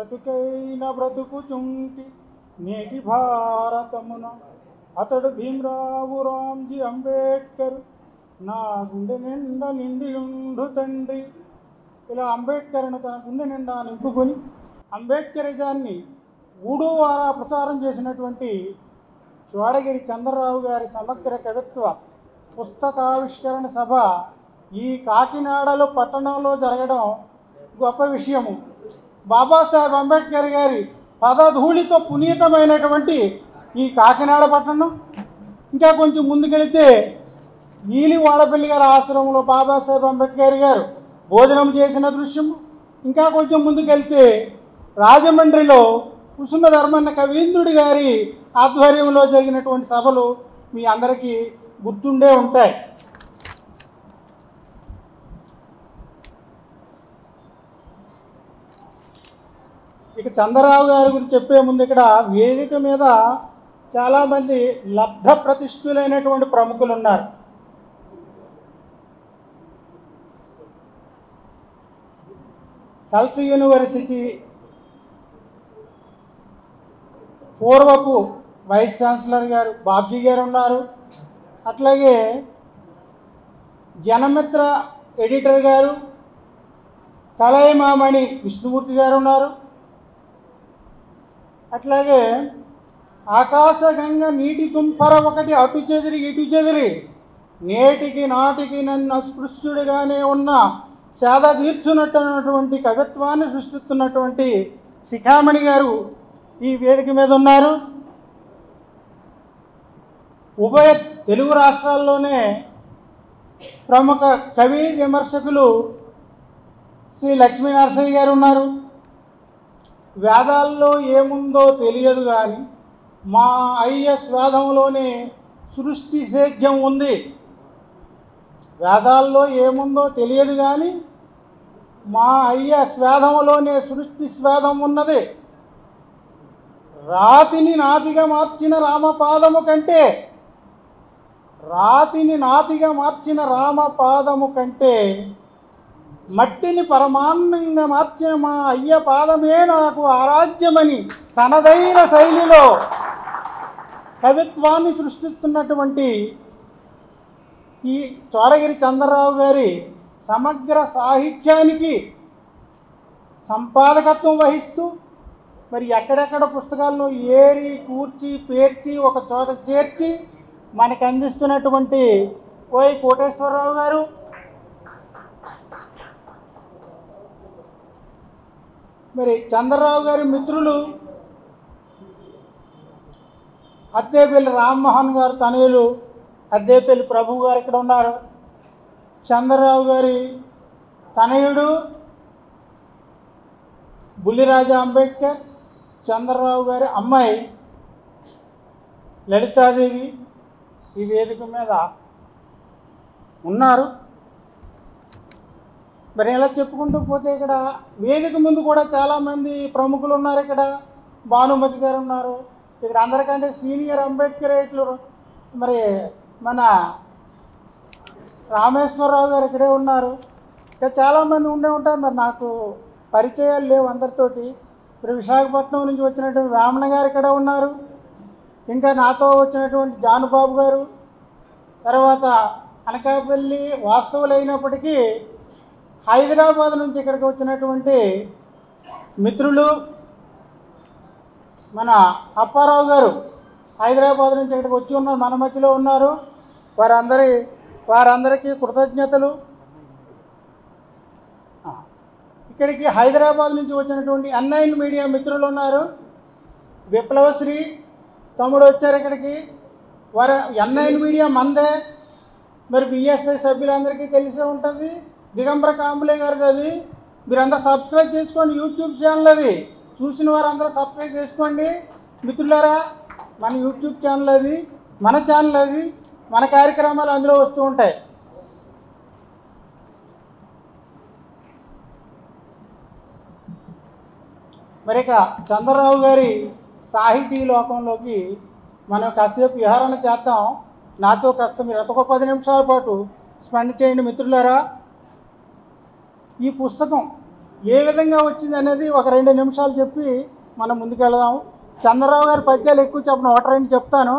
బ్రతుకైన బ్రతుకుచుంటి నేటి భారతమున అతడు భీమ్రావు రామ్జీ అంబేద్కర్ నా గుండె నిండా నిండియుండు తండ్రి. ఇలా అంబేద్కర్ను తన గుండె నిండా నింపుకొని అంబేద్కరిజాన్ని ఊడువారా ప్రసారం చేసినటువంటి చోడగిరి చంద్రరావు గారి సమగ్ర కవిత్వ పుస్తకావిష్కరణ సభ ఈ కాకినాడలో పట్టణంలో జరగడం గొప్ప విషయము. బాబాసాహెబ్ అంబేద్కర్ గారి పదధూళితో పునీతమైనటువంటి ఈ కాకినాడ పట్టణం ఇంకా కొంచెం ముందుకెళితే ఈలి వాడపల్లి గారి ఆశ్రమంలో బాబాసాహెబ్ అంబేద్కర్ గారు భోజనం చేసిన దృశ్యం, ఇంకా కొంచెం ముందుకెళ్తే రాజమండ్రిలో కుసుమ ధర్మన్న కవీంద్రుడి గారి ఆధ్వర్యంలో జరిగినటువంటి సభలు మీ అందరికీ గుర్తుండే ఉంటాయి. ఇక చంద్రరావు గారి గురించి చెప్పే ముందు ఇక్కడ వేదిక మీద చాలామంది లబ్ధ ప్రతిష్ఠులైనటువంటి ప్రముఖులు ఉన్నారు. హెల్త్ యూనివర్సిటీ పూర్వపు వైస్ ఛాన్సలర్ గారు బాబ్జీ గారు ఉన్నారు. అట్లాగే జనమిత్ర ఎడిటర్ గారు కలైమామణి విష్ణుమూర్తి గారు ఉన్నారు. అట్లాగే ఆకాశగంగ నీటి తుంపర ఒకటి అటు చెదిరి ఇటు చెదిరి నేటికి నాటికి నన్ను అస్పృశ్యుడిగానే ఉన్న సేద తీర్చున్నటువంటి కవిత్వాన్ని సృష్టిస్తున్నటువంటి శిఖామణి గారు ఈ వేదిక మీద ఉన్నారు. ఉభయ తెలుగు రాష్ట్రాల్లోనే ప్రముఖ కవి విమర్శకులు శ్రీ లక్ష్మీనరసయ్య గారు ఉన్నారు. వేదాల్లో ఏముందో తెలియదు కానీ మా అయ్య స్వేదంలోనే సృష్టి సేద్యం ఉంది. వేదాల్లో ఏముందో తెలియదు కానీ మా అయ్య స్వేదంలోనే సృష్టి స్వేదం ఉన్నది. రాతిని నాతిగా మార్చిన రామపాదము కంటే మట్టిని పరమాన్నంగా మార్చిన మా అయ్య పాదమే నాకు ఆరాధ్యమని తనదైన శైలిలో కవిత్వాన్ని సృష్టిస్తున్నటువంటి ఈ చోడగిరి చంద్రరావు గారి సమగ్ర సాహిత్యానికి సంపాదకత్వం వహిస్తూ మరి ఎక్కడెక్కడ పుస్తకాల్లో ఏరి కూర్చి పేర్చి ఒక చోట చేర్చి మనకు అందిస్తున్నటువంటి ఓయ్ కోటేశ్వరరావు గారు, మరి చంద్రరావు గారి మిత్రులు అద్దేపల్లి రామ్మోహన్ గారు తనయులు అద్దేపల్లి ప్రభు గారు ఇక్కడ ఉన్నారు. చంద్రరావు గారి తనయుడు బుల్లిరాజా అంబేద్కర్, చంద్రరావు గారి అమ్మాయి లలితాదేవి ఈ వేదిక మీద ఉన్నారు. మరి ఇలా చెప్పుకుంటూ పోతే ఇక్కడ వేదిక ముందు కూడా చాలామంది ప్రముఖులు ఉన్నారు. ఇక్కడ భానుమతి గారు ఉన్నారు. ఇక్కడ అందరికంటే సీనియర్ అంబేద్కరేట్లు మరి మన రామేశ్వరరావు గారు ఇక్కడే ఉన్నారు. ఇక్కడ చాలామంది ఉండే ఉంటారు. మరి నాకు పరిచయాలు లేవు అందరితోటి. ఇప్పుడు విశాఖపట్నం నుంచి వచ్చినటువంటి వేమన గారు ఇక్కడ ఉన్నారు. ఇంకా నాతో వచ్చినటువంటి జానుబాబు గారు, తర్వాత అనకాపల్లి వాస్తవులైనప్పటికీ హైదరాబాద్ నుంచి ఇక్కడికి వచ్చినటువంటి మిత్రులు మన అప్పారావు గారు హైదరాబాద్ నుంచి ఇక్కడికి వచ్చి ఉన్నారు, మన మధ్యలో ఉన్నారు. వారందరికీ కృతజ్ఞతలు. ఇక్కడికి హైదరాబాద్ నుంచి వచ్చినటువంటి అన్నైన్ మీడియా మిత్రులు ఉన్నారు. విప్లవశ్రీ తమ్ముడు వచ్చారు ఇక్కడికి. వారు అన్నైన్ మీడియా మందే. మరి బిఎస్ఐ సభ్యులందరికీ తెలిసే ఉంటుంది. దిగంబర కాంబులే గారిది అది. మీరందరూ సబ్స్క్రైబ్ చేసుకోండి. యూట్యూబ్ ఛానల్ అది. చూసిన వారందరూ సబ్స్క్రైబ్ చేసుకోండి మిత్రులారా. మన యూట్యూబ్ ఛానల్ అది, మన ఛానల్ అది. మన కార్యక్రమాలు అందులో వస్తూ ఉంటాయి. మరి ఇక చంద్రరావు గారి సాహితీ లోకంలోకి మనం కాసేపు విహారణ చేద్దాం. నాతో కాస్త మీరు ఒక 10 నిమిషాల పాటు స్పెండ్ చేయండి మిత్రులారా. ఈ పుస్తకం ఏ విధంగా వచ్చింది అనేది ఒక 2 నిమిషాలు చెప్పి మనం ముందుకెళ్దాం. చంద్రరావు గారి పద్యాలు ఎక్కువ చెప్పను, 1-2 చెప్తాను.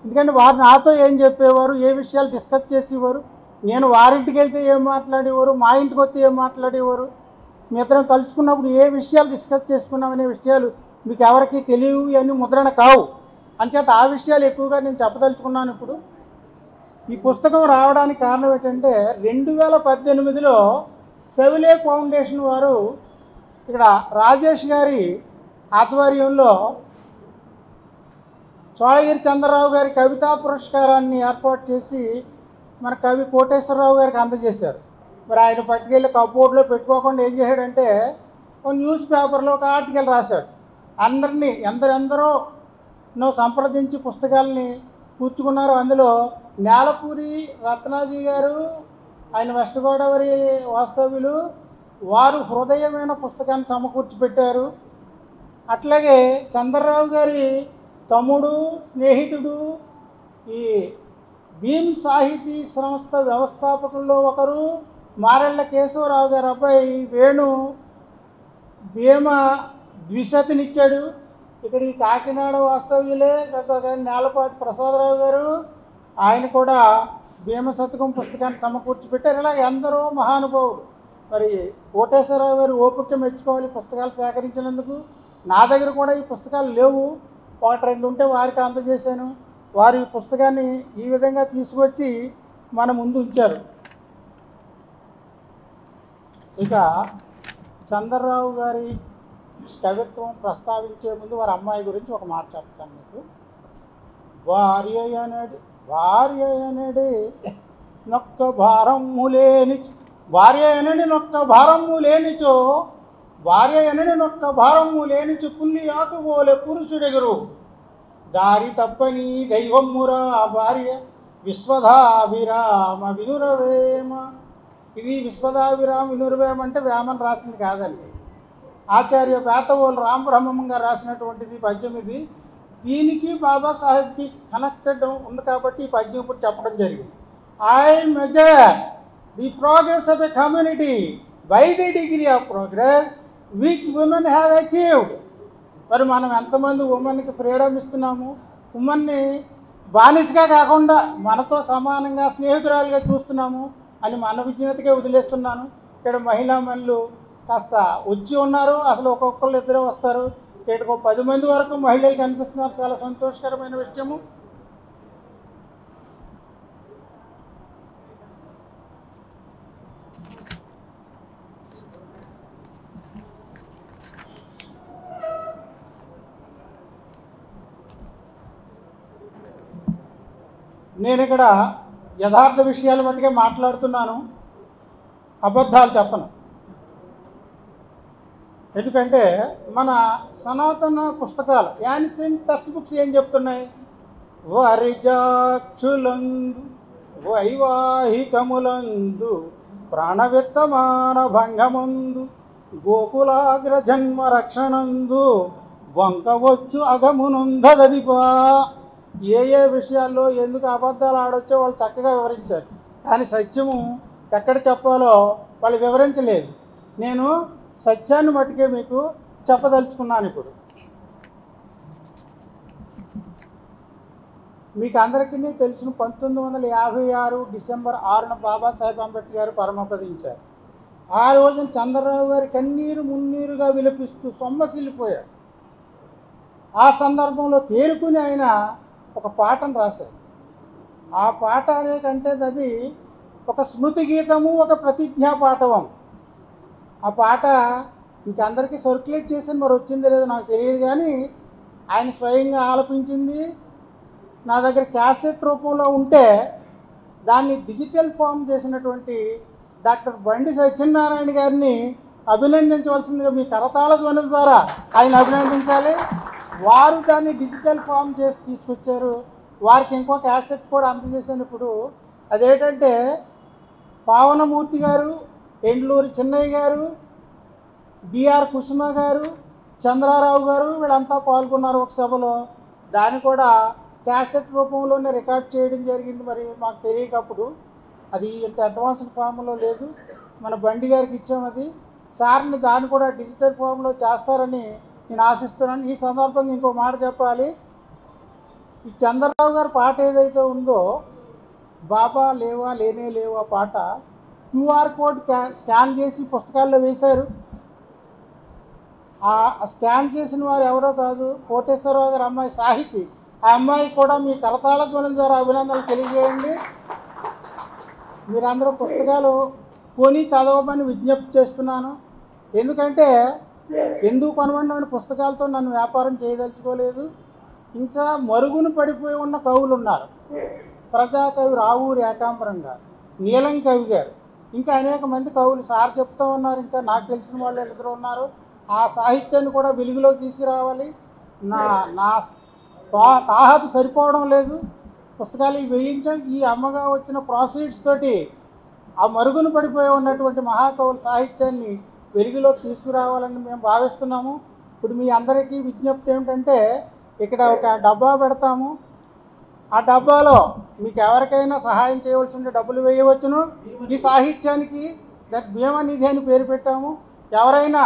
ఎందుకంటే వారు నాతో ఏం చెప్పేవారు, ఏ విషయాలు డిస్కస్ చేసేవారు, నేను వారింటికి వెళ్తే ఏం మాట్లాడేవారు, మా ఇంటికి వస్తే ఏం మాట్లాడేవారు, మీ ఇద్దరం కలుసుకున్నప్పుడు ఏ విషయాలు డిస్కస్ చేసుకున్నామనే విషయాలు మీకు ఎవరికి తెలియవు, ఇవన్నీ ముద్రణ కావు. అంచేత ఆ విషయాలు ఎక్కువగా నేను చెప్పదలుచుకున్నాను. ఇప్పుడు ఈ పుస్తకం రావడానికి కారణం ఏంటంటే 2018లో సెవిలే ఫౌండేషన్ వారు ఇక్కడ రాజేష్ గారి ఆధ్వర్యంలో చోళగిరి చంద్రరావు గారి కవితా పురస్కారాన్ని ఏర్పాటు చేసి మన కవి కోటేశ్వరరావు గారికి అందజేశారు. మరి ఆయన పట్టుకెళ్ళి కప్బోర్డ్లో పెట్టుకోకుండా ఏం చేశాడంటే ఒక న్యూస్ పేపర్లో ఒక ఆర్టికల్ రాశాడు. అందరినీ ఎందరెందరో సంప్రదించి పుస్తకాలని కూర్చుకున్నారు. అందులో నేలపూరి రత్నాజీ గారు, ఆయన వెస్ట్ గోదావరి వాస్తవ్యులు, వారు హృదయమైన పుస్తకాన్ని సమకూర్చి పెట్టారు. అట్లాగే చంద్రరావు గారి తమ్ముడు, స్నేహితుడు, ఈ భీమ్ సాహితీ సంస్థ వ్యవస్థాపకుల్లో ఒకరు మారెళ్ళ కేశవరావు గారి అబ్బాయి వేణు భీమ ద్విశతినిచ్చాడు. ఇక్కడ ఈ కాకినాడ వాస్తవ్యులే నేలపాటి ప్రసాదరావు గారు, ఆయన కూడా భీమ శతకం పుస్తకాన్ని సమకూర్చి పెట్టారు. ఇలా ఎందరో మహానుభావులు. మరి కోటేశ్వరరావు గారు ఓపిక మెచ్చుకోవాలి పుస్తకాలు సేకరించినందుకు. నా దగ్గర కూడా ఈ పుస్తకాలు లేవు, 1-2 ఉంటే వారికి అందజేశాను. వారు ఈ పుస్తకాన్ని ఈ విధంగా తీసుకొచ్చి మన ముందు ఉంచారు. ఇక చంద్రరావు గారి కవిత్వం ప్రస్తావించే ముందు వారి అమ్మాయి గురించి ఒక మాట చెప్తాను మీకు. భార్య అనడి నొక్క భారము లేనిచో, భార్య అనడి నొక్క భారము లేనిచో, భార్య అనడి నొక్క భారము లేనిచో పుల్లియాకు పోలే పురుషుడెగురు, దారి తప్పని దైవమ్మురా భార్య విశ్వధాభిరామ వినురవేమ. ఇది విశ్వధాభిరామ వినురవేమ అంటే వేమని రాసింది కాదండి, ఆచార్య పేతవోలు రామబ్రహ్మం గారు రాసినటువంటిది పద్యం ఇది. దీనికి బాబాసాహెబ్కి కనెక్టెడ్ ఉంది కాబట్టి ఈ పద్యం ఇప్పుడు చెప్పడం జరిగింది. I measure the progress of a community by the degree of progress which women have achieved. మరి మనం ఎంతమంది ఉమెన్కి ఫ్రీడమ్ ఇస్తున్నాము, ఉమెన్ని బానిసగా కాకుండా మనతో సమానంగా స్నేహితురాలుగా చూస్తున్నాము అని మన విజ్ఞతగా వదిలేస్తున్నాను. ఇక్కడ మహిళామణులు కాస్త వచ్చి ఉన్నారు, అసలు ఒక్కొక్కళ్ళు ఇద్దరే వస్తారు, ఇక్కడికి 10 మంది వరకు మహిళలు కనిపిస్తున్నారు. చాలా సంతోషకరమైన విషయము. నేను ఇక్కడ యథార్థ విషయాల మట్టుకే మాట్లాడుతున్నాను, అబద్ధాలు చెప్పను. ఎందుకంటే మన సనాతన పుస్తకాలు యాన్సెంట్ టెక్స్ట్ బుక్స్ ఏం చెప్తున్నాయి, వరిజాక్షులందు వైవాహికములందు ప్రాణవిత్తమాన భంగమందు గోకులాగ్ర జన్మ రక్షణందు వంకవచ్చు అగమునుందదిపా. ఏ విషయాల్లో ఎందుకు అబద్ధాలు ఆడొచ్చో వాళ్ళు చక్కగా వివరించారు, కానీ సత్యము ఎక్కడ చెప్పాలో వాళ్ళు వివరించలేదు. నేను సత్యాన్ని మట్టుకే మీకు చెప్పదలుచుకున్నాను. ఇప్పుడు మీకు అందరికీ తెలిసిన 1956 డిసెంబర్ 6న బాబాసాహెబ్ అంబేద్కర్ గారు పరమపదించారు. ఆ రోజున చంద్రరావు గారి కన్నీరు మున్నీరుగా విలపిస్తూ సొమ్మసిల్లిపోయారు. ఆ సందర్భంలో తేరుకుని ఆయన ఒక పాటను రాశారు. ఆ పాట అనే కంటే అది ఒక స్మృతి గీతము, ఒక ప్రతిజ్ఞా పాఠవం. ఆ పాట మీకు అందరికీ సర్క్యులేట్ చేసాను, మరి వచ్చిందో లేదో నాకు తెలియదు, కానీ ఆయన స్వయంగా ఆలపించింది నా దగ్గర క్యాసెట్ రూపంలో ఉంటే దాన్ని డిజిటల్ ఫామ్ చేసినటువంటి డాక్టర్ బండి సత్యనారాయణ గారిని అభినందించవలసిందిగా మీ కరతాళ ధ్వనుల ద్వారా ఆయన అభినందించాలి. వారు దాన్ని డిజిటల్ ఫామ్ చేసి తీసుకొచ్చారు. వారికి ఇంకో క్యాసెట్ కూడా అందజేశాను. ఇప్పుడు అదేంటంటే పావనమూర్తి గారు, ఎండ్లూరి చిన్నయ్య గారు, బిఆర్ కుసుమ గారు, చంద్రారావు గారు వీళ్ళంతా పాల్గొన్నారు ఒక సభలో. దాన్ని కూడా క్యాసెట్ రూపంలోనే రికార్డ్ చేయడం జరిగింది. మరి మాకు తెలియకప్పుడు అది ఇంత అడ్వాన్స్డ్ ఫామ్లో లేదు, మన బండి గారికి ఇచ్చాము. అది సార్ని దాన్ని కూడా డిజిటల్ ఫామ్లో చేస్తారని నేను ఆశిస్తున్నాను. ఈ సందర్భంగా ఇంకో మాట చెప్పాలి. ఈ చంద్రరావు గారి పాట ఏదైతే ఉందో, బాబా లేవా లేనే లేవా పాట క్యూఆర్ కోడ్ స్కాన్ చేసి పుస్తకాల్లో వేశారు. ఆ స్కాన్ చేసిన వారు ఎవరో కాదు, కోటేశ్వరరావు గారి అమ్మాయి సాహితి. ఆ అమ్మాయికి కూడా మీ కరతాళ ధ్వనుల ద్వారా అభినందనలు తెలియజేయండి. మీరందరూ పుస్తకాలు కొని చదవమని విజ్ఞప్తి చేస్తున్నాను. ఎందుకంటే ఎందుకు కొనమని పుస్తకాలతో నన్ను వ్యాపారం చేయదలుచుకోలేదు. ఇంకా మరుగున పడిపోయి ఉన్న కవులు ఉన్నారు. ప్రజాకవి రావూరి ఏకాంబరం గారు, నీలం కవి గారు, ఇంకా అనేక మంది కవులు సార్ చెప్తూ ఉన్నారు. ఇంకా నాకు తెలిసిన వాళ్ళు ఇద్దరు ఉన్నారు. ఆ సాహిత్యాన్ని కూడా వెలుగులోకి తీసుకురావాలి. నా తాహతు సరిపోవడం లేదు. పుస్తకాలు వేయించాం. ఈ అమ్మగా వచ్చిన ప్రాసీడ్స్ తోటి ఆ మరుగున పడిపోయి ఉన్నటువంటి మహాకవుల సాహిత్యాన్ని వెలుగులోకి తీసుకురావాలని మేము భావిస్తున్నాము. ఇప్పుడు మీ అందరికీ విజ్ఞప్తి ఏమిటంటే, ఇక్కడ ఒక డబ్బా పెడతాము. ఆ డబ్బాలో మీకు ఎవరికైనా సహాయం చేయవలసి ఉంటే డబ్బులు వేయవచ్చును. ఈ సాహిత్యానికి భీమా నిధి అని పేరు పెట్టాము. ఎవరైనా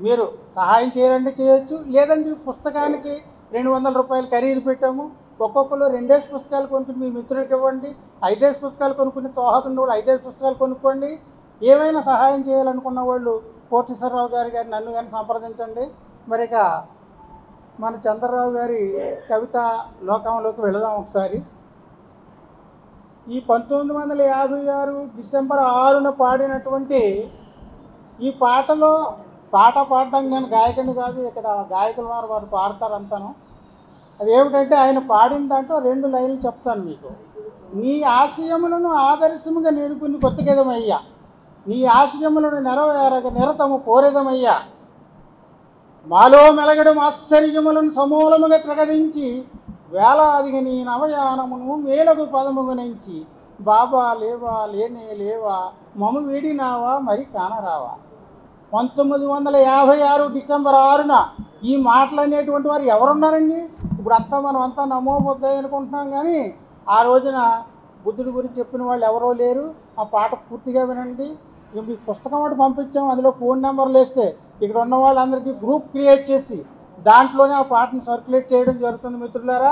మీరు సహాయం చేయాలంటే చేయొచ్చు, లేదంటే పుస్తకానికి 200 రూపాయలు ఖరీదు పెట్టాము. ఒక్కొక్కరు 2 పుస్తకాలు కొనుక్కుని మీ మిత్రులకు ఇవ్వండి. 5 పుస్తకాలు కొనుక్కుని తోహతుండే వాళ్ళు 5 పుస్తకాలు కొనుక్కోండి. ఏమైనా సహాయం చేయాలనుకున్న వాళ్ళు కోటేశ్వరరావు గారు నన్ను కానీ సంప్రదించండి. మరిక మన చంద్రరావు గారి కవిత లోకంలోకి వెళదాం ఒకసారి. ఈ 1956 డిసెంబర్ 6న పాడినటువంటి ఈ పాటలో, పాట పాడడానికి నేను గాయకుని కాదు, ఇక్కడ గాయకులు ఉన్నారు, వారు పాడతారు అంతాను. అదేమిటంటే ఆయన పాడిన దాంట్లో 2 లైన్లు చెప్తాను మీకు. నీ ఆశయములను ఆదర్శముగా నేడుకుని కొత్తగెదమయ్యా, నీ ఆశయములను నెరవేరగ నిరతము కోరెదమయ్యా, మాలో మెలగడు ఆశ్చర్యములను సమూలముగా ప్రకటించి వేలాదిగా నీ నవయానమును మేలకు పదముగునించి, బాబా లేవా లేనే లేవా మము వీడినావా మరి కానరావా. 1956 డిసెంబర్ 6న ఈ మాటలు అనేటువంటి వారు ఎవరున్నారండి? ఇప్పుడు అంతా మనం అంతా నమో బుద్ధయ్య అనుకుంటున్నాం, కానీ ఆ రోజున బుద్ధుడి గురించి చెప్పిన వాళ్ళు ఎవరో లేరు. ఆ పాట పూర్తిగా వినండి. మీకు పుస్తకం ఒకటి పంపించాం, అందులో ఫోన్ నెంబర్లు వేస్తే ఇక్కడ ఉన్న వాళ్ళందరికీ గ్రూప్ క్రియేట్ చేసి దాంట్లోనే ఆ పాటను సర్క్యులేట్ చేయడం జరుగుతుంది. మిత్రులారా,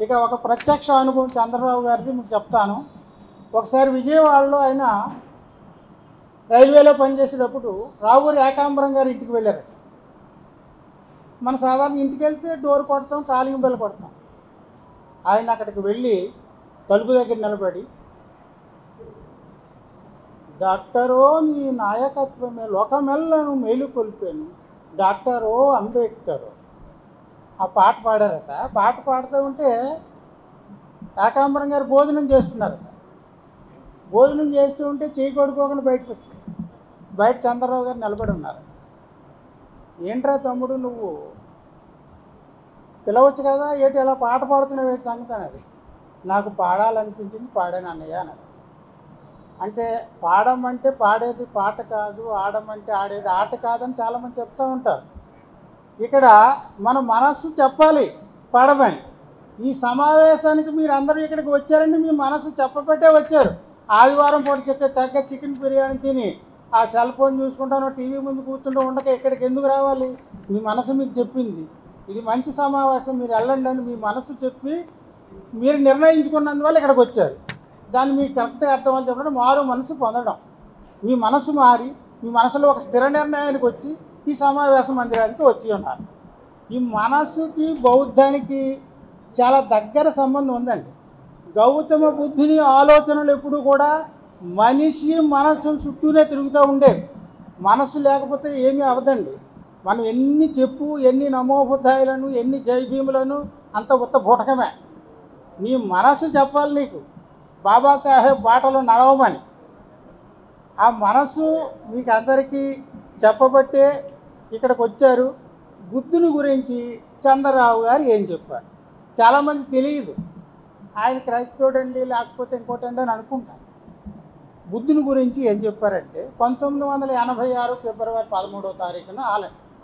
ఇక ఒక ప్రత్యక్ష అనుభవం చంద్రరావు గారిది మీకు చెప్తాను. ఒకసారి విజయవాడలో ఆయన రైల్వేలో పనిచేసేటప్పుడు రావూరి ఏకాంబరం గారి ఇంటికి వెళ్ళారు. మన సాధారణ ఇంటికి వెళ్తే డోర్ కొడతాం, కాలింగ్ బెల్ కొడతాం. ఆయన అక్కడికి వెళ్ళి తలుపు దగ్గర నిలబడి, డాక్టరో నీ నాయకత్వమే లోకమెల్లను మేలు కొల్పాను, డాక్టరో అంబేద్కర్ ఆ పాట పాడారట. పాట పాడుతూ ఉంటే ఏకాంబరం గారు భోజనం చేస్తున్నారట. భోజనం చేస్తూ ఉంటే చేయి కొడుకోకుండా బయటకు వస్తుంది. బయట చంద్రరావు గారు నిలబడి ఉన్నారు. ఏంట్రా తమ్ముడు నువ్వు పిలవచ్చు కదా, ఏంటి ఎలా పాట పాడుతున్నావు, ఏంటి సంగతి అన్నది. నాకు పాడాలనిపించింది, పాడాను అన్నయ్య అన్నది. అంటే పాడమంటే పాడేది పాట కాదు, ఆడమంటే ఆడేది ఆట కాదని చాలామంది చెప్తూ ఉంటారు. ఇక్కడ మన మనస్సు చెప్పాలి పాడమని. ఈ సమావేశానికి మీరు అందరూ ఇక్కడికి వచ్చారండి, మీ మనసు చెప్పబట్టే వచ్చారు. ఆదివారం పూట చక్కగా చికెన్ బిర్యానీ తిని ఆ సెల్ ఫోన్ చూసుకుంటానో టీవీ ముందు కూర్చుంటూ ఉండక ఇక్కడికి ఎందుకు రావాలి? మీ మనసు మీకు చెప్పింది ఇది మంచి సమావేశం, మీరు వెళ్ళండి అని మీ మనసు చెప్పి మీరు నిర్ణయించుకున్నందువల్ల ఇక్కడికి వచ్చారు. దాన్ని మీకు కరెక్ట్గా అర్థం వాళ్ళు చెప్పడం మారు మనసు పొందడం. మీ మనసు మారి మీ మనసులో ఒక స్థిర నిర్ణయానికి వచ్చి ఈ సమావేశ మందిరానికి వచ్చి ఉన్నారు. ఈ మనసుకి బౌద్ధానికి చాలా దగ్గర సంబంధం ఉందండి. గౌతమ బుద్ధుని ఆలోచనలు ఎప్పుడు కూడా మనిషి మనసు చుట్టూనే తిరుగుతూ ఉండేవి. మనసు లేకపోతే ఏమీ అవదండి. మనం ఎన్ని చెప్పు, ఎన్ని నమోబుద్ధాయిలను, ఎన్ని జైభీములను అంత ఉత్త బుటకమే. నీ మనసు చెప్పాలి నీకు బాబాసాహెబ్ బాటలో నడవమని. ఆ మనసు మీకు అందరికీ చెప్పబట్టే ఇక్కడికి వచ్చారు. బుద్ధుని గురించి చంద్రరావు గారు ఏం చెప్పారు చాలామంది తెలియదు. ఆయన క్రైస్తవుడండి లేకపోతే ఇంకోటండి అని అనుకుంటారు. బుద్ధుని గురించి ఏం చెప్పారంటే 1986 ఫిబ్రవరి 13వ తారీఖున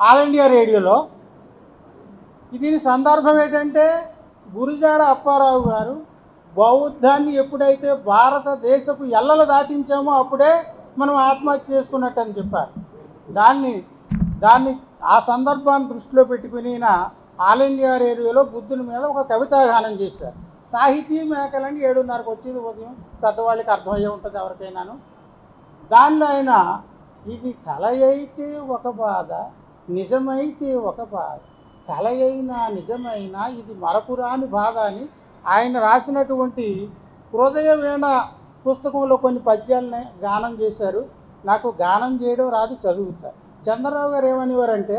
ఆల్ ఇండియా రేడియోలో, దీని సందర్భం ఏంటంటే గురుజాడ అప్పారావు గారు బౌద్ధాన్ని ఎప్పుడైతే భారతదేశపు ఎల్లలు దాటించామో అప్పుడే మనం ఆత్మహత్య చేసుకున్నట్టు అని చెప్పారు. దాన్ని ఆ సందర్భాన్ని దృష్టిలో పెట్టుకుని ఆల్ ఇండియా రేడియోలో బుద్ధుని మీద ఒక కవితాగానం చేశారు. సాహితీ మేకలని 7:30కి వచ్చేది ఉదయం, పెద్దవాళ్ళకి అర్థమయ్యే ఉంటుంది ఎవరికైనాను. దానిలో ఆయన ఇది కల అయితే ఒక బాధ, నిజమైతే ఒక బాధ, కల అయినా నిజమైనా ఇది మరపురాని బాధ అని ఆయన రాసినటువంటి హృదయ వీణ పుస్తకంలో కొన్ని పద్యాలని గానం చేశారు. నాకు గానం చేయడం రాదు, చదువుతారు. చంద్రరావు గారు ఏమనేవారంటే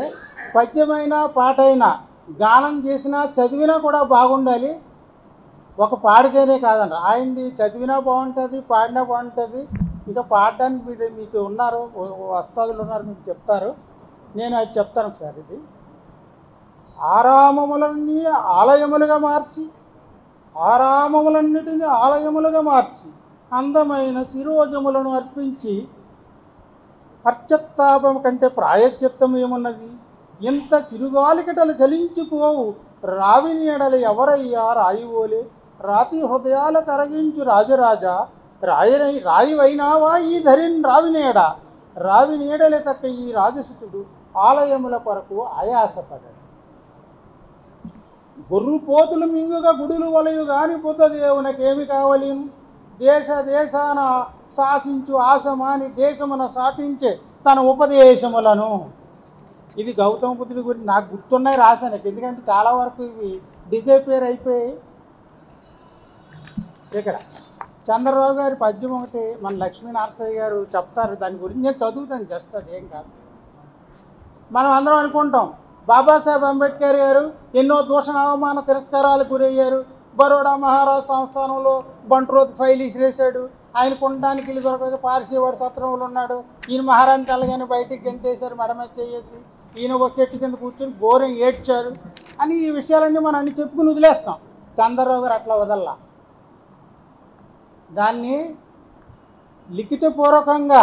పద్యమైనా పాటైనా గానం చేసినా చదివినా కూడా బాగుండాలి, ఒక పాడితేనే కాదన్నారు. ఆయనది చదివినా బాగుంటుంది, పాడినా బాగుంటుంది. ఇంకా పాడడానికి మీకు ఉన్నారు, వస్తాదులు ఉన్నారు, మీకు చెప్తారు. నేను అది చెప్తాను ఒకసారి. ఇది ఆరామములన్నీ ఆరామములన్నిటినీ ఆలయములుగా మార్చి అందమైన శిరోజములను అర్పించి పశ్చత్తాపం కంటే ప్రాయశ్చిత్తం ఏమున్నది, ఇంత చిరుగాలికటలు చలించిపోవు రావిని ఎడలు ఎవరయ్యా రాయివోలే, రాతి హృదయాల కరగించు రాజరాజా రాయివైనావా ఈ ధరిన్ రావినేడ, రావినేడలే తక్క ఈ రాజసుతుడు ఆలయముల కొరకు ఆయాసపడడు. గొర్రు పోతులు మింగుగా గుడులు వలయు గాని బుద్ధదేవునకేమి కావలి, దేశాన శాసించు ఆశమాని దేశమున సాటించే తన ఉపదేశములను. ఇది గౌతమ బుద్ధుడి గురించి నాకు గుర్తున్నాయి, రాశాను. ఎందుకంటే చాలా వరకు ఇవి డిజైపేర్ అయిపోయాయి. ఇక్కడ చంద్రరావు గారి పద్యం ఒకటి మన లక్ష్మీనరసయ్య గారు చెప్తారు, దాని గురించి నేను చదువుతాను, జస్ట్ అదేం కాదు. మనం అందరం అనుకుంటాం బాబాసాహెబ్ అంబేద్కర్ గారు ఎన్నో దూషణ అవమాన తిరస్కారాలకు గురయ్యారు, బరోడా మహారాజ్ సంస్థానంలో బంట్రోత్ ఫైల్ ఇసిరేశాడు, ఆయన ఉండడానికి ఇల్లు దొరకదు, పార్సీవాడు సత్రంలో ఉన్నాడు, ఈయన మహారాణి తెల్లగానే బయటికి గంటేశారు, మెడమే చేసి ఈయన ఒక చెట్టు కింద కూర్చొని ఘోరం ఏడ్చారు అని ఈ విషయాలన్నీ మనం అన్ని చెప్పుకుని వదిలేస్తాం. చంద్రరావు గారు అట్లా వదల్లా, దాన్ని లిఖితపూర్వకంగా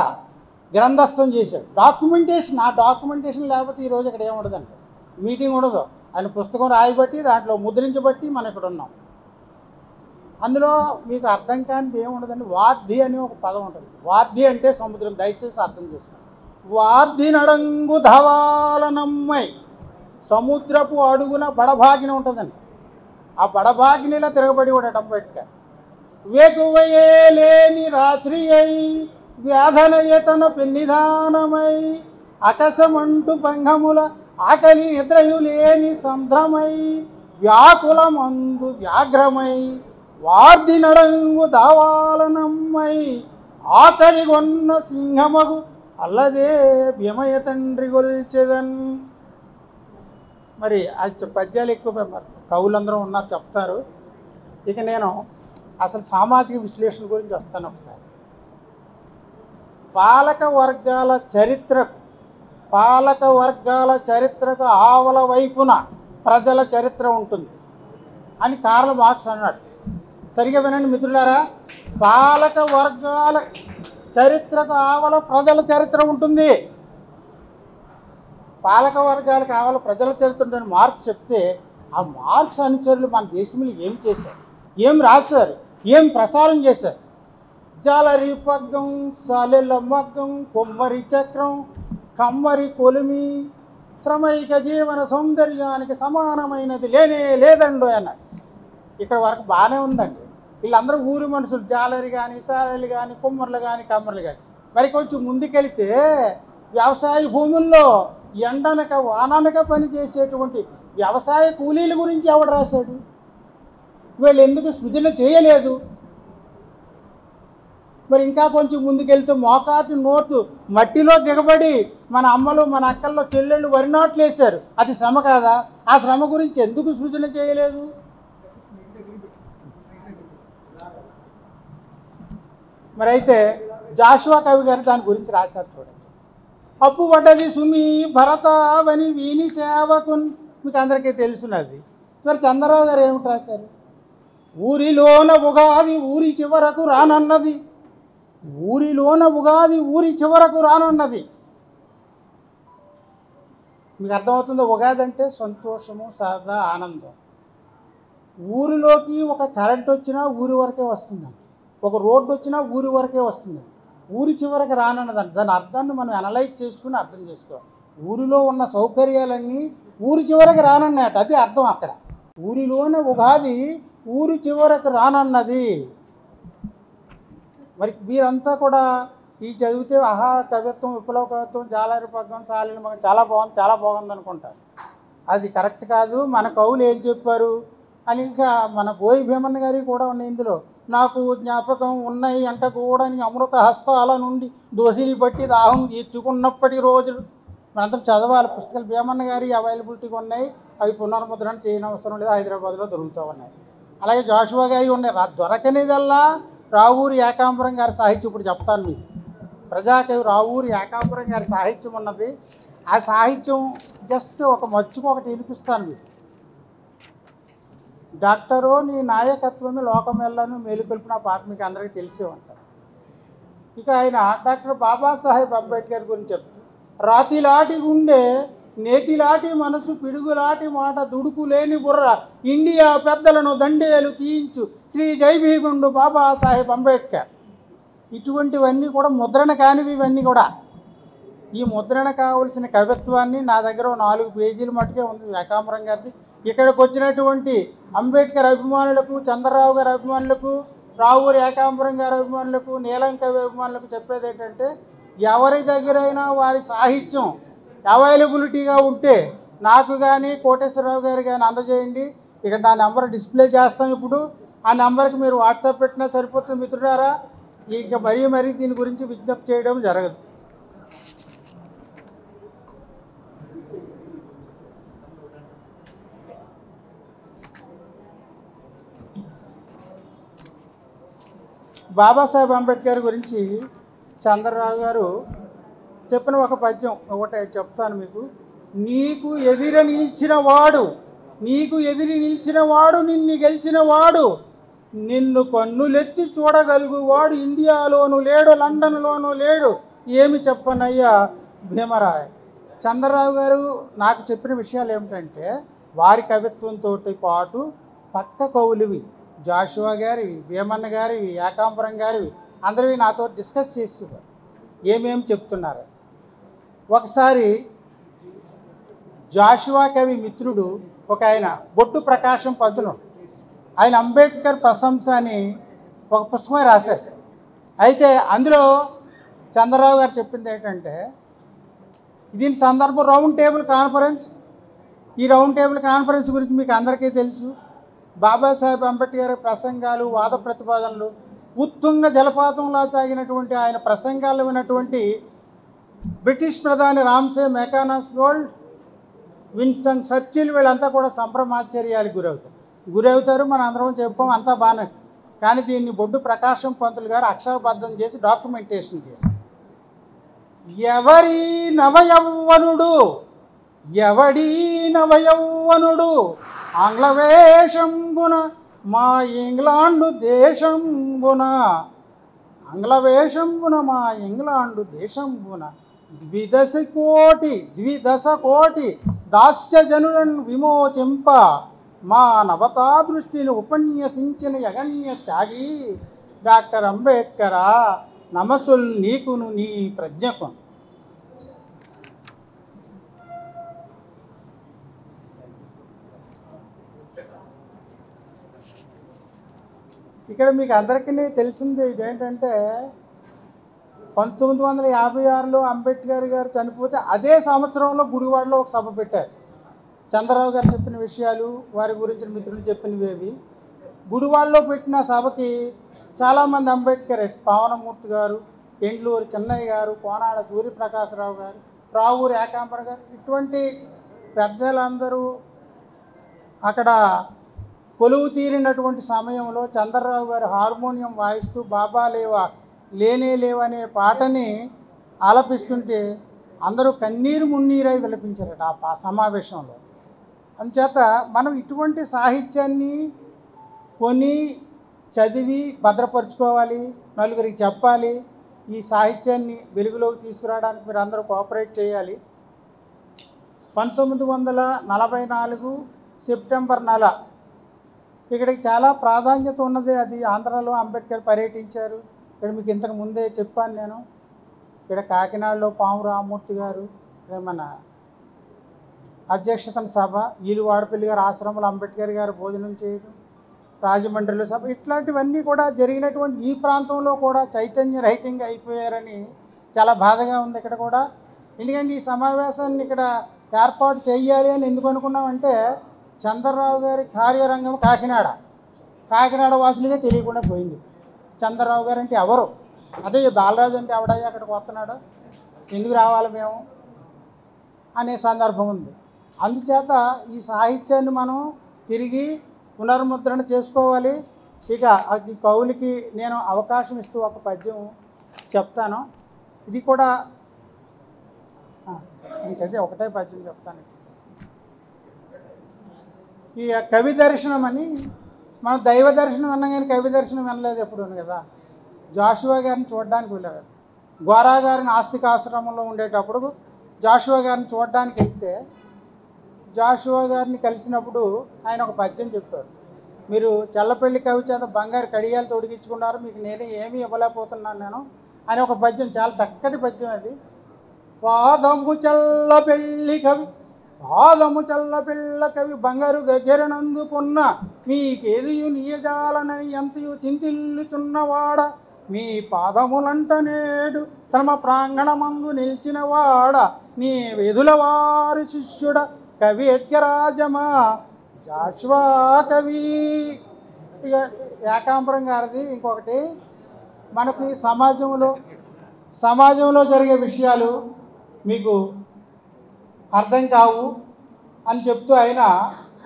గ్రంథస్థం చేశాడు, డాక్యుమెంటేషన్. ఆ డాక్యుమెంటేషన్ లేకపోతే ఈరోజు ఇక్కడ ఏముండదంటే మీటింగ్ ఉండదు. ఆయన పుస్తకం రాయబట్టి దాంట్లో ముద్రించబట్టి మనం ఇక్కడ ఉన్నాం. అందులో మీకు అర్థం కానిది ఏముండదండి, వార్ధి అని ఒక పదం ఉంటుంది. వార్ధి అంటే సముద్రం, దయచేసి అర్థం చేసుకోండి. వార్ధి నడంగు ధవాలనమ్మై, సముద్రపు అడుగున బడభాగిన ఉంటుందండి. ఆ బడభాగినిలా తిరగబడి కూడా అంబేద్కర్. వేకువయే లేని రాత్రి అయి వ్యాధనయతన పెన్నిధానమై, అకసమంటు భంగముల ఆకలి నిద్రయు లేని సంద్రమై, వ్యాకులమందు వ్యాఘ్రమై వార్ధి నడంగు దావాలనమ్మై, ఆకలి కొన్న సింహమగు అల్లదే భీమయ తండ్రి గొల్చెదన్. మరి అది పద్యాలు ఎక్కువ కవులందరూ ఉన్నారు, చెప్తారు. ఇక నేను అసలు సామాజిక విశ్లేషణ గురించి వస్తాను ఒకసారి. పాలక వర్గాల చరిత్రకు ఆవల వైపున ప్రజల చరిత్ర ఉంటుంది అని కార్ల్ మార్క్స్ అన్నాడు. సరిగా వినండి మిత్రులారా, పాలక వర్గాల చరిత్రకు ఆవల ప్రజల చరిత్ర ఉంటుంది. పాలక వర్గాలకు ఆవల ప్రజల చరిత్ర ఉంటుందని మార్క్స్ చెప్తే, ఆ మార్క్స్ అనుచరులు మన దేశంలో ఏం చేశారు, ఏం రాశారు, ఏం ప్రసారం చేశారు? జాలరి పగ్గం, సాలెల మగ్గం, కొమ్మరి చక్రం, కమ్మరి కొలిమి, శ్రమైక జీవన సౌందర్యానికి సమానమైనది లేనే లేదండు అన్నాడు. ఇక్కడ వరకు బాగానే ఉందండి. వీళ్ళందరూ ఊరి మనుషులు, జాలరి కానీ, సాలెలు కానీ, కుమ్మర్లు కానీ, కమ్మర్లు కానీ. మరి కొంచెం ముందుకెళ్తే వ్యవసాయ భూముల్లో ఎండనక వాననక పనిచేసేటువంటి వ్యవసాయ కూలీల గురించి ఎవడు రాశాడు? వీళ్ళు ఎందుకు సృజన చేయలేదు? మరి ఇంకా కొంచెం ముందుకెళ్తే మోకాటి నోటు మట్టిలో దిగబడి మన అమ్మలు మన అక్కల్లో చెల్లెళ్ళు వరి నాట్లు వేశారు, అది శ్రమ కాదా? ఆ శ్రమ గురించి ఎందుకు సృజన చేయలేదు? మరి అయితే జాషువా కవి గారు దాని గురించి రాశారు, చూడండి. అప్పు పడ్డది సుమి భరతావని వీని సేవకున్, మీకు అందరికీ తెలుసున్నది. మరి చంద్రరావు గారు ఏమిటి రాశారు? ఊరిలోన ఉగాది ఊరి చివరకు రానన్నది, ఊరిలోన ఉగాది ఊరి చివరకు రానున్నది. మీకు అర్థమవుతుందో? ఉగాది అంటే సంతోషము, సరదా, ఆనందం. ఊరిలోకి ఒక కరెంట్ వచ్చినా ఊరి వరకే వస్తుందండి, ఒక రోడ్డు వచ్చినా ఊరి వరకే వస్తుందండి, ఊరి చివరికి రానన్నదండి. దాని అర్థాన్ని మనం అనలైజ్ చేసుకుని అర్థం చేసుకోవాలి. ఊరిలో ఉన్న సౌకర్యాలన్నీ ఊరి చివరికి రానన్నట్టు, అది అర్థం అక్కడ. ఊరిలోనే ఉగాది ఊరి చివరకు రానన్నది. మరి మీరంతా కూడా ఈ చదివితే ఆహా కవిత్వం, విప్లవ కవిత్వం, జాలారి పగ్గం, చాలీల మగం చాలా బాగుంది అనుకుంటారు. అది కరెక్ట్ కాదు. మన కవులు ఏం చెప్పారు అని ఇంకా మన బోయి భీమన్న గారి కూడా ఉన్నాయి ఇందులో. నాకు జ్ఞాపకం ఉన్నాయి అంట కూడా అమృత హస్తాల నుండి దోసిని బట్టి దాహం తీర్చుకున్నప్పటి రోజులు. మనందరూ చదవాలి పుస్తకాలు. భీమన్న గారి అవైలబిలిటీగా ఉన్నాయి, అవి పునర్ముద్రణ చేయని అవసరం లేదు, హైదరాబాద్లో దొరుకుతూ ఉన్నాయి. అలాగే జాషువా గారి ఉన్నాయి. దొరకనిదల్లా రావూరి ఏకాంబరం గారి సాహిత్యం. ఇప్పుడు చెప్తాను మీకు. ప్రజాకవి రావూరి ఏకాంబరం గారి సాహిత్యం ఉన్నది. ఆ సాహిత్యం జస్ట్ ఒక మచ్చుకు ఒకటి వినిపిస్తాను మీకు. డాక్టరో నీ నాయకత్వమే లోకమెల్లను మేలుకొల్పిన పాట మీకు అందరికీ తెలిసే ఉంటారు. ఇక ఆయన డాక్టర్ బాబాసాహెబ్ అంబేద్కర్ గురించి చెప్తారు. రాతిలాటి గుండె, నేతిలాటి మనసు, పిడుగులాటి మాట, దుడుకు లేని బుర్ర, ఇండియా పెద్దలను దండేలు తీయించు శ్రీ జైభీముండు బాబాసాహెబ్ అంబేద్కర్. ఇటువంటివన్నీ కూడా ముద్రణ కానివి. ఇవన్నీ కూడా ఈ ముద్రణ కావలసిన కవిత్వాన్ని నా దగ్గర 4 పేజీలు మట్టుకే ఉంది ఏకాంబరం గారిది. ఇక్కడికి వచ్చినటువంటి అంబేద్కర్ అభిమానులకు, చంద్రరావు గారి అభిమానులకు, రావూరి ఏకాంబరం గారి అభిమానులకు, నీలం కవి అభిమానులకు చెప్పేది ఏంటంటే, ఎవరి దగ్గరైనా వారి సాహిత్యం అవైలబిలిటీగా ఉంటే నాకు కానీ కోటేశ్వరరావు గారు కానీ అందజేయండి. ఇక నా నెంబర్ డిస్ప్లే చేస్తాం ఇప్పుడు. ఆ నెంబర్కి మీరు వాట్సాప్ పెట్టినా సరిపోతుంది మిత్రులారా. ఇక మరీ దీని గురించి విజ్ఞప్తి చేయడం జరగదు. బాబాసాహెబ్ అంబేద్కర్ గురించి చంద్రరావు గారు చెప్పిన ఒక పద్యం ఒకటే చెప్తాను మీకు. నీకు ఎదిరి నిలిచిన వాడు నిన్ను గెలిచిన వాడు, నిన్ను కన్నులెత్తి చూడగలుగువాడు ఇండియాలోనూ లేడు, లండన్లోనూ లేడు, ఏమి చెప్పనయ్యా భీమరాయ్. చంద్రరావు గారు నాకు చెప్పిన విషయాలు ఏమిటంటే, వారి కవిత్వంతో పాటు పక్క కవులువి జాషువా గారివి, భీమన్న గారివి, ఏకాంబరం గారివి అందరివి నాతో డిస్కస్ చేసేవారు ఏమేమి చెప్తున్నారు. ఒకసారి జాషువా కవి మిత్రుడు ఒక ఆయన బొట్టు ప్రకాశం పంతులు, ఆయన అంబేద్కర్ ప్రశంస అని ఒక పుస్తకమే రాశారు. అయితే అందులో చంద్రరావు గారు చెప్పింది ఏంటంటే, దీని సందర్భం రౌండ్ టేబుల్ కాన్ఫరెన్స్. ఈ రౌండ్ టేబుల్ కాన్ఫరెన్స్ గురించి మీకు అందరికీ తెలుసు. బాబాసాహెబ్ అంబేద్కర్ ప్రసంగాలు, వాద ప్రతిపాదనలు ఉత్తుంగ జలపాతంలా తాగినటువంటి ఆయన ప్రసంగాలు విన్నటువంటి బ్రిటిష్ ప్రధాని రామ్సే మెకానస్ గోల్డ్, విన్స్టన్ చర్చిల్ వీళ్ళంతా కూడా సంభ్రమాశ్చర్యాలకు గురవుతారు. మనం అందరం చెప్పాం, అంతా బాగానే. కానీ దీన్ని బొడ్డు ప్రకాశం పంతులు గారు అక్షరబద్ధం చేసి డాక్యుమెంటేషన్ చేశారు. ఎవడీ నవయౌవనుడు ఆంగ్లవేషంబున మా ఇంగ్లాండు దేశంబున ద్విదశ కోటి దాస్యజనులను విమోచింప మా నవతా దృష్టిని ఉపన్యసించిన యగన్య త్యాగి డాక్టర్ అంబేద్కరా, నమస్సుల్ నీకును నీ ప్రజ్ఞకు. ఇక్కడ మీకు అందరికీ తెలిసింది ఇదేంటంటే, 1956లో అంబేద్కర్ గారు చనిపోతే అదే సంవత్సరంలో గుడివాడలో ఒక సభ పెట్టారు. చంద్రరావు గారు చెప్పిన విషయాలు, వారి గురించిన మిత్రులు చెప్పినవి. గుడివాడలో పెట్టిన సభకి చాలామంది అంబేద్కరిస్ట్, పావనమూర్తి గారు, ఎండ్లూరి చెన్నయ్య గారు, కోనాడ సూర్యప్రకాశరావు గారు, రావూరి ఏకాంబరం గారు, ఇటువంటి పెద్దలందరూ అక్కడ కొలువు తీరినటువంటి సమయంలో చంద్రరావు గారు హార్మోనియం వాయిస్తూ బాబా లేనే లేవనే పాటని ఆలపిస్తుంటే అందరూ కన్నీరు మున్నీరై విలపించారట ఆ సమావేశంలో. అందుచేత మనం ఇటువంటి సాహిత్యాన్ని కొని చదివి భద్రపరుచుకోవాలి, నలుగురికి చెప్పాలి. ఈ సాహిత్యాన్ని వెలుగులోకి తీసుకురావడానికి మీరు అందరూ కోఆపరేట్ చేయాలి. 1944 సెప్టెంబర్ నెల ఇక్కడికి చాలా ప్రాధాన్యత ఉన్నది. అది ఆంధ్రాలో అంబేద్కర్ పర్యటించారు. ఇక్కడ మీకు ఇంతకు ముందే చెప్పాను నేను. ఇక్కడ కాకినాడలో పాము రామమూర్తి గారు మన అధ్యక్షతన సభ, ఈలువాడపల్లి గారు ఆశ్రమంలో అంబేద్కర్ గారు భోజనం చేయడం, రాజమండ్రిలో సభ, ఇట్లాంటివన్నీ కూడా జరిగినటువంటి ఈ ప్రాంతంలో కూడా చైతన్యరహితంగా అయిపోయారని చాలా బాధగా ఉంది ఇక్కడ కూడా. ఎందుకంటే ఈ సమావేశాన్ని ఇక్కడ ఏర్పాటు చేయాలి అని ఎందుకు అనుకున్నామంటే చంద్రరావు గారి కార్యరంగం కాకినాడ వాసులుగా తెలియకుండా పోయింది. చంద్రరావు గారు అంటే ఎవరు, అదే బాలరాజు అంటే ఎవడయ్యా అక్కడికి వస్తున్నాడు, ఎందుకు రావాలి మేము అనే సందర్భం ఉంది. అందుచేత ఈ సాహిత్యాన్ని మనం తిరిగి పునర్ముద్రణ చేసుకోవాలి. ఇక ఈ కవులకి నేను అవకాశం ఇస్తూ ఒక పద్యం చెప్తాను. ఇది కూడా ఇంకైతే ఒకటే పద్యం చెప్తాను. ఈ కవి దర్శనం అని మనం దైవ దర్శనం అన్నా కానీ కవి దర్శనం వినలేదు ఎప్పుడు కదా. జాషువా గారిని చూడడానికి వెళ్ళారు. గోరా గారిని ఆస్తికాశ్రమంలో ఉండేటప్పుడు జాషువా గారిని చూడడానికి వెళ్తే జాషువా గారిని కలిసినప్పుడు ఆయన ఒక పద్యం చెప్పారు. మీరు చల్లపల్లి కవి చేత బంగారు కడియాలు తొడిగించుకున్నారు, మీకు నేనే ఏమీ ఇవ్వలేకపోతున్నాను నేను అని ఒక పద్యం, చాలా చక్కటి పద్యం అది. పాదము చల్లపెల్లి కవి బంగారు గగ్గెరనందుకున్న మీకేదియు నీయజాలనని ఎంతయు చింతిల్లుచున్నవాడ, మీ పాదములంట నేడు తమ ప్రాంగణమందు నిలిచినవాడ, నీ వెదుల వారి శిష్యుడ కవి ఎడ్గరాజమా జాషువా కవి. ఇక ఏకాంబరం గారిది ఇంకొకటి, మనకి సమాజంలో జరిగే విషయాలు మీకు అర్థం కావు అని చెప్తూ ఆయన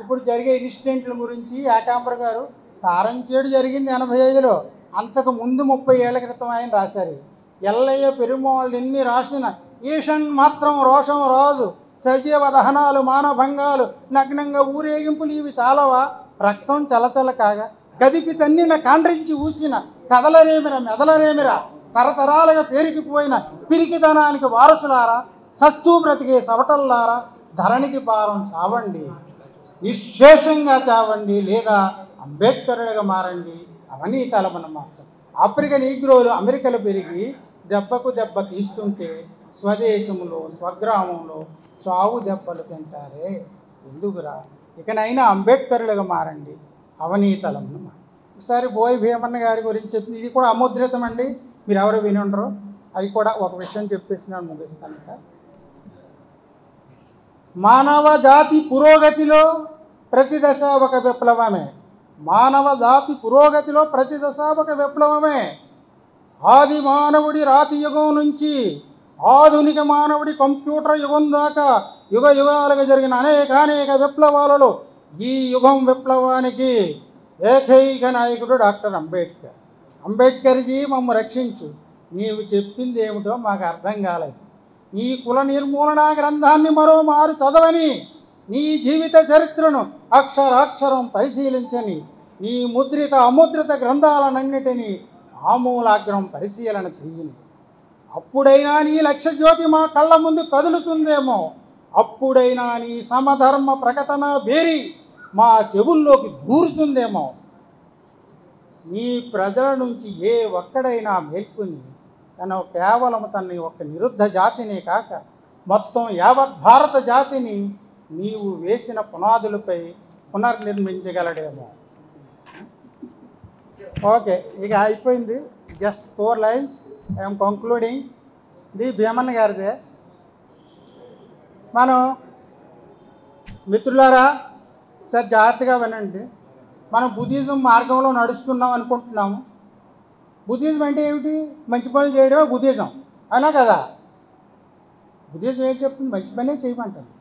ఇప్పుడు జరిగే ఇన్సిడెంట్ల గురించి ఏకాంబరం గారు కారంచేడు జరిగింది 85లో, అంతకు ముందు 30 ఏళ్ల క్రితం ఆయన రాశారు. ఎల్లయ్య పెరుమాళ్ళు ఎన్ని రాసిన ఈషన్ మాత్రం రోషం రాదు, సజీవ దహనాలు మానభంగాలు నగ్నంగా ఊరేగింపులు ఇవి చాలవా, రక్తం చలచల కాగా గదిపి తన్నిన కాండ్రించి ఊసిన మెదలరేమిరా తరతరాలుగా పేరుకిపోయిన పిరికితనానికి వారసులారా, సస్తూ బ్రతికే సవటల్లారా, ధరణికి పారం చావండి, నిశ్శేషంగా చావండి, లేదా అంబేద్కరులుగా మారండి, అవన్నీ తలమన మార్చండి. ఆఫ్రికన్ నీగ్రోలు అమెరికాలో పెరిగి దెబ్బకు దెబ్బ తీస్తుంటే స్వదేశంలో స్వగ్రామంలో చావు దెబ్బలు తింటారే, ఎందుకురా, ఇకనైనా అంబేద్కరులుగా మారండి, అవనీతలమును మారండి. ఒకసారి బోయ్ భీమన్న గారి గురించి చెప్పింది, ఇది కూడా అముద్రితం అండి, మీరు ఎవరు విని ఉండరు, అది కూడా ఒక విషయం చెప్పేసి నేను ముగిస్తాను. మానవ జాతి పురోగతిలో ప్రతి దశ ఒక విప్లవమే, ఆది మానవుడి రాతి యుగం నుంచి ఆధునిక మానవుడి కంప్యూటర్ యుగం దాకా యుగాలుగా జరిగిన అనేక విప్లవాలలో ఈ యుగం విప్లవానికి ఏకైక నాయకుడు డాక్టర్ అంబేద్కర్జీ మమ్మ రక్షించు, నీవు చెప్పింది ఏమిటో మాకు అర్థం కాలేదు, నీ కుల నిర్మూలనా గ్రంథాన్ని మరోమారు చదవని, నీ జీవిత చరిత్రను అక్షరాక్షరం పరిశీలించని, నీ ముద్రిత అముద్రిత గ్రంథాలన్నిటినీ ఆమూలాగ్రం పరిశీలన చెయ్యని, అప్పుడైనా నీ లక్ష్యజ్యోతి మా కళ్ళ ముందు కదులుతుందేమో, అప్పుడైనా నీ సమధర్మ ప్రకటన బేరి మా చెవుల్లోకి దూరుతుందేమో, నీ ప్రజల నుంచి ఏ ఒక్కడైనా మేల్కొని కేవలం తన ఒక్క నిరుద్ధ జాతినే కాక మొత్తం యావత్ భారత జాతిని నీవు వేసిన పునాదులపై పునర్నిర్మించగలడేమో. ఓకే, ఇక అయిపోయింది. Just 4 lines I'm concluding. ఇది భీమన్న గారిదే. మనం మిత్రులారా సార్ జాగ్రత్తగా వినండి. మనం బుద్ధిజం మార్గంలో నడుస్తున్నాం అనుకుంటున్నాము. బుద్ధిజం అంటే ఏమిటి? మంచి పనులు చేయడమే బుద్ధిజం, అవునా కదా? బుద్ధిజం ఏం చెప్తుంది? మంచి పనే చేయమంటుంది,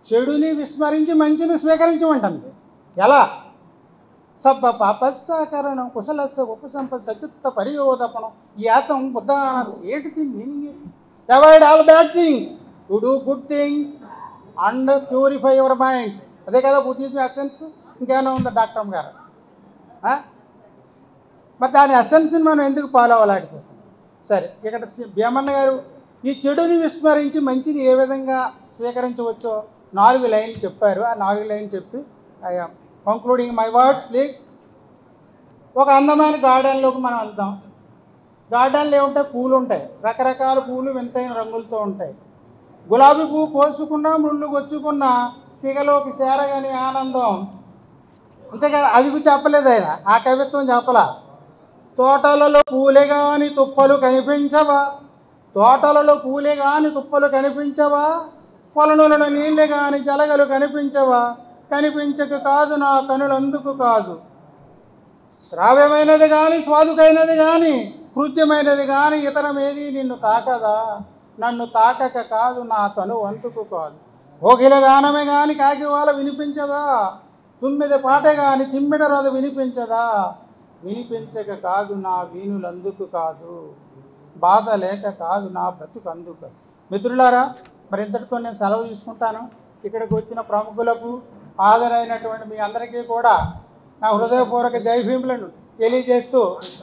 చెడుని విస్మరించి మంచిని స్వీకరించమంటుంది. ఎలా? సబ్బ పాపస్సాకరణం కుశలస్స ఉపసంపద సచిత్త పరియోదపణం యాతం బుద్ధాన. ఏంటిది meaning? Avoid all bad things, to do good things and purify your minds. అదే కదా బుద్ధిజం ఎసెన్స్. ఇంకేమైనా ఉందా డాక్టర్ గారు? మరి దాని ఎసెన్స్ని మనం ఎందుకు ఫాలో అవ్వలేకపోతున్నాం? సరే, ఇక్కడ భీమన్న గారు ఈ చెడుని విస్మరించి మంచిని ఏ విధంగా స్వీకరించవచ్చో 4 లైన్లు చెప్పారు. ఆ 4 లైన్లు చెప్పి కంక్లూడింగ్ మై వర్డ్స్ ప్లీజ్. ఒక అందమైన గార్డెన్లోకి మనం వెళ్తాం. గార్డెన్లో ఏముంటాయి? పూలు ఉంటాయి, రకరకాల పూలు వింతైన రంగులతో ఉంటాయి. గులాబీ పువ్వు కోసుకున్నా ముళ్ళు గొచ్చుకున్నా సిగలోకి చేరగని ఆనందం. అంతేకాదు, అది చెప్పలేదు ఆయన, ఆ కవిత్వం చెప్పలా. తోటలలో పూలే గాని తుప్పలు కనిపించవా, తోటలలో పూలే గాని తుప్పలు కనిపించవా, పొలనులను నీళ్ళే గాని జలగలు కనిపించవా, కనిపించక కాదు నా కనులందుకు కాదు. శ్రావ్యమైనది కానీ స్వాదుకైనది కానీ కృత్యమైనది కానీ ఇతరమేది నిన్ను తాకదా, నన్ను తాకక కాదు నా తను వంతుకు కాదు. కోకిల గానమే గాని కాకివాల వినిపించదా, తుమ్మిద పాట గాని చిమ్మిడ రథ వినిపించదా, వినిపించక కాదు నా వీణులందుకు కాదు, బాధ లేక కాదు నా బ్రతుకు అందుకు. మిత్రులారా, మరి ఇంతటితో నేను సెలవు తీసుకుంటాను. ఇక్కడికి వచ్చిన ప్రముఖులకు హాజరైనటువంటి మీ అందరికీ కూడా నా హృదయపూర్వక జై భీములను తెలియజేస్తూ